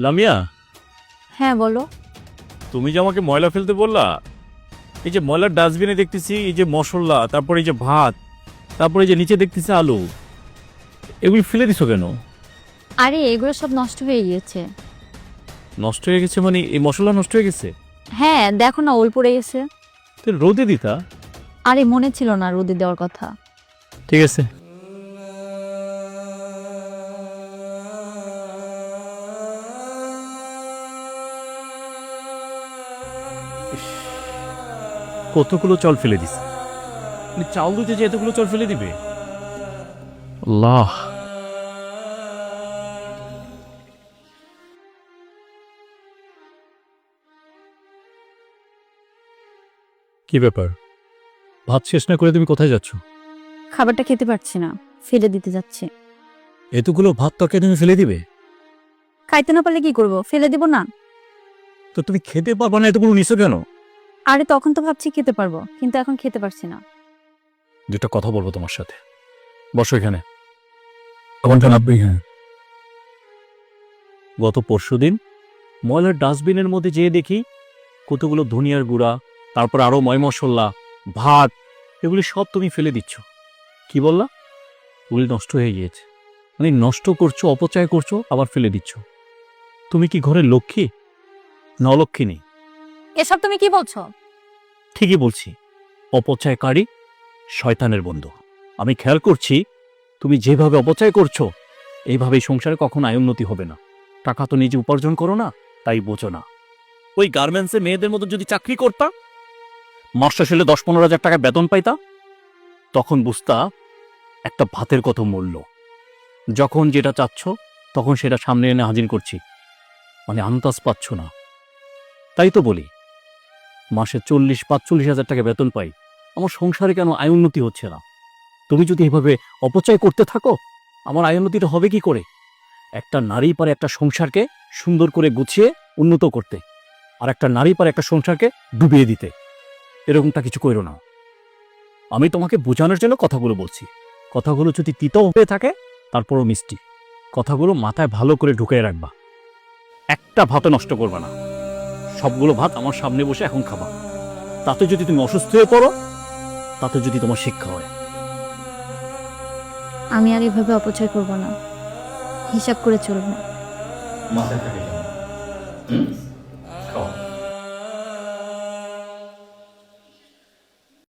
লামিয়া, হ্যাঁ বলো। তুমি যে আমাকে ময়লা ফেলতে বললা, এই যে ময়লার ডাস্টবিনে দেখতেছি এই যে মশলা, তারপর এই যে ভাত, তারপরে এই যে নিচে দেখতেছি আলু, এগুলি ফেলে দিছো কেন? আরে এগুলো সব নষ্ট হয়ে গিয়েছে। নষ্ট হয়ে গেছে মানে এই মশলা নষ্ট হয়ে গেছে? হ্যাঁ দেখো না, ওল পড়ে গেছে। তো রোদে দিতা। আরে মনে ছিল না রোদে দেওয়ার কথা। ঠিক আছে। ইস, কতগুলো চল ফেলে দিছে। চাউল দিতে যে এতগুলো চল ফেলে দিবে? আল্লাহ। কি ব্যাপার, ভাত শেষ না করে তুমি কোথায় যাচ্ছ? খাবারটা খেতে পারছি না, ফেলে দিতে যাচ্ছি। এতগুলো ভাত তরকারি তুমি ফেলে দিবে? খাইতে না পারলে কি করব, ফেলে দিব না? তো তুমি খেতে পারবা না, এতগুলো নিছো কেন? আরে তখন তো ভাবছি খেতে পারবো, কিন্তু এখন খেতে পারছি না। দুটা কথা বলবো তোমার সাথে, বসো এখানে। আমার জান আপনি? হ্যাঁ, গত পরশুদিন ময়লার ডাস্টবিনের মধ্যে যেয়ে দেখি কতগুলো ধনিয়ার গুঁড়া, তারপর আরো ময় মশলা, ভাত, এগুলি সব তুমি ফেলে দিচ্ছ। কি বললা? ওগুলি নষ্ট হয়ে গিয়েছে। মানে নষ্ট করছো, অপচয় করছো, আবার ফেলে দিচ্ছ। তুমি কি ঘরের লক্ষ্মী না অলক্ষ্মী? এসব তুমি কি বলছো? ঠিকই বলছি, অপচয়কারী শয়তানের বন্ধু। আমি খেয়াল করছি তুমি যেভাবে অপচয় করছো, এইভাবেই সংসারে কখনো আয় উন্নতি হবে না। টাকা তো নিজে উপার্জন করো না, তাই বোঝো না। ওই গার্মেন্টসে মেয়েদের মতো যদি চাকরি করতা, মাস শেষে 10-15 হাজার টাকা বেতন পাইতা, তখন বুঝতা একটা ভাতের কত মূল্য। যখন যেটা চাচ্ছ তখন সেটা সামনে এনে হাজির করছি, মানে আন্দাজ পাচ্ছ না। তাই তো বলি, মাসে 40-45 হাজার টাকা বেতন পাই, আমার সংসারে কেন আয় উন্নতি হচ্ছে না? তুমি যদি এভাবে অপচয় করতে থাকো, আমার আয় উন্নতিটা হবে কি করে? একটা নারী পারে একটা সংসারকে সুন্দর করে গুছিয়ে উন্নত করতে, আর একটা নারী পারে একটা সংসারকে ডুবিয়ে দিতে। এরকমটা কিছু করো না। আমি তোমাকে বোঝানোর জন্য কথাগুলো বলছি। কথাগুলো যদি তিতাও হয়ে থাকে, তারপরও মিষ্টি। কথাগুলো মাথায় ভালো করে ঢুকিয়ে রাখবা। একটা ভাতও নষ্ট করবা না। সবগুলো ভাত আমার সামনে বসে এখন খাবা। তাতে যদি তুমি অসুস্থ হয়ে পড়ো, তাতে যদি তোমার শিক্ষা হয়। আমি আর এভাবে অপচয় করব না, হিসাব করে চলবো। মাথায় থাকে।